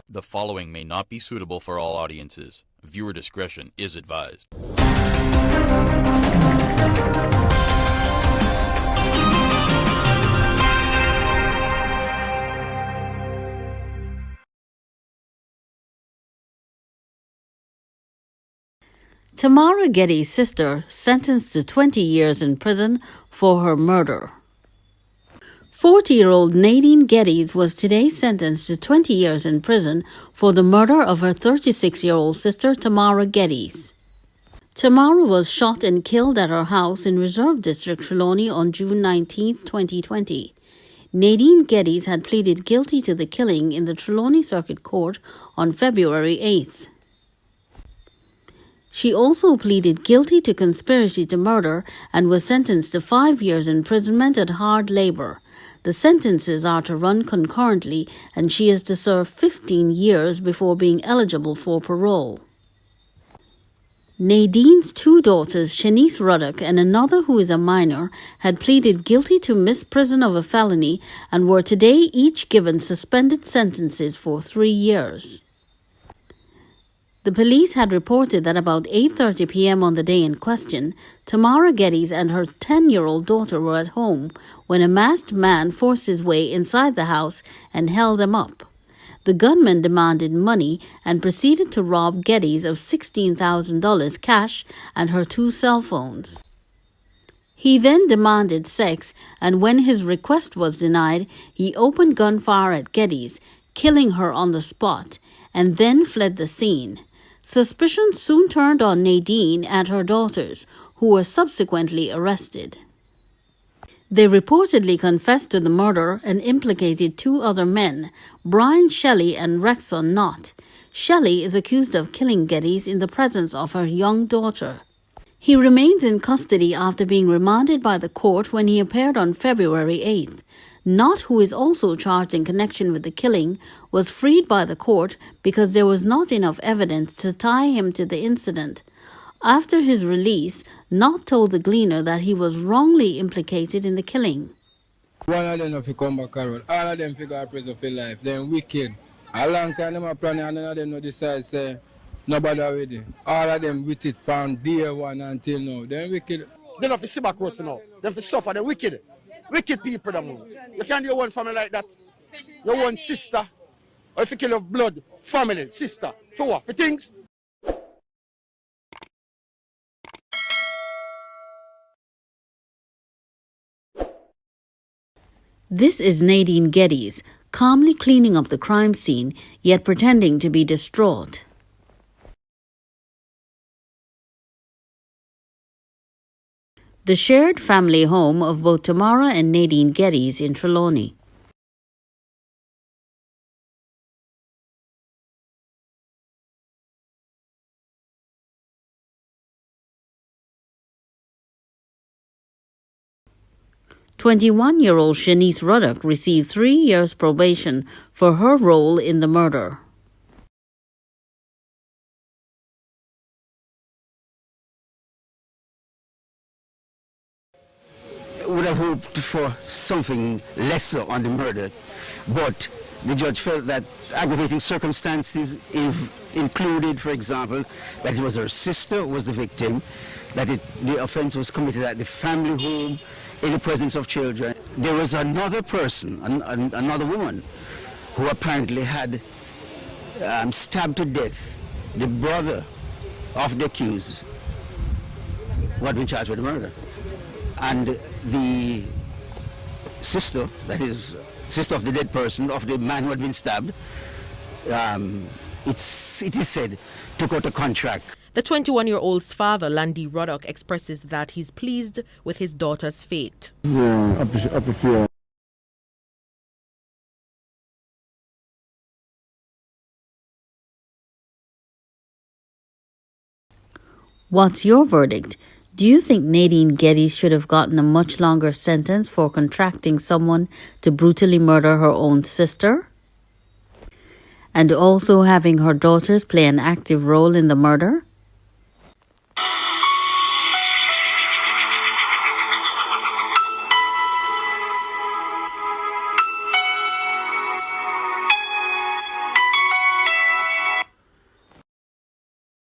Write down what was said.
The following may not be suitable for all audiences. Viewer discretion is advised. Tamara Geddes' sister sentenced to 20 years in prison for her murder. 40-year-old Nadine Geddes was today sentenced to 20 years in prison for the murder of her 36-year-old sister Tamara Geddes. Tamara was shot and killed at her house in Reserve District, Trelawney on June 19, 2020. Nadine Geddes had pleaded guilty to the killing in the Trelawney Circuit Court on February 8th. She also pleaded guilty to conspiracy to murder and was sentenced to 5 years imprisonment at hard labor. The sentences are to run concurrently, and she is to serve 15 years before being eligible for parole. Nadine's two daughters, Shanice Ruddock and another who is a minor, had pleaded guilty to misprision of a felony and were today each given suspended sentences for 3 years. The police had reported that about 8:30 p.m. on the day in question, Tamara Geddes and her 10-year-old daughter were at home when a masked man forced his way inside the house and held them up. The gunman demanded money and proceeded to rob Geddes of $16,000 cash and her 2 cell phones. He then demanded sex, and when his request was denied, he opened gunfire at Geddes, killing her on the spot, and then fled the scene. Suspicion soon turned on Nadine and her daughters, who were subsequently arrested. They reportedly confessed to the murder and implicated 2 other men, Brian Shelley and Rexon Knott. Shelley is accused of killing Geddes in the presence of her young daughter. He remains in custody after being remanded by the court when he appeared on February 8th. Knott, who is also charged in connection with the killing, was freed by the court because there was not enough evidence to tie him to the incident. After his release, Knott told the Gleaner that he was wrongly implicated in the killing. One of them if you come back around, all of them figure out prison for life, then wicked. A long time them are planning and none of them no decide say nobody already. All of them with it from day one until now. Then wicked. They don't have to sit back road now. They have to suffer, they're wicked. Wicked people, you can't do your own family like that. Your own sister. Or if you kill your blood, family, sister. For what? For things? This is Nadine Geddes, calmly cleaning up the crime scene, yet pretending to be distraught. The shared family home of both Tamara and Nadine Geddes in Trelawney. "21-year-old Shanice Ruddock received 3 years probation for her role in the murder. Would have hoped for something lesser on the murder, but the judge felt that aggravating circumstances included, for example, that it was her sister who was the victim, that the offense was committed at the family home in the presence of children. There was another person, another woman, who apparently had stabbed to death the brother of the accused, who had been charged with the murder. And the sister, that is, sister of the dead person, of the man who had been stabbed, it is said, took out a contract. The 21-year-old's father, Landy Ruddock, expresses that he's pleased with his daughter's fate. Yeah, I prefer. What's your verdict? Do you think Nadine Geddes should have gotten a much longer sentence for contracting someone to brutally murder her own sister? And also having her daughters play an active role in the murder?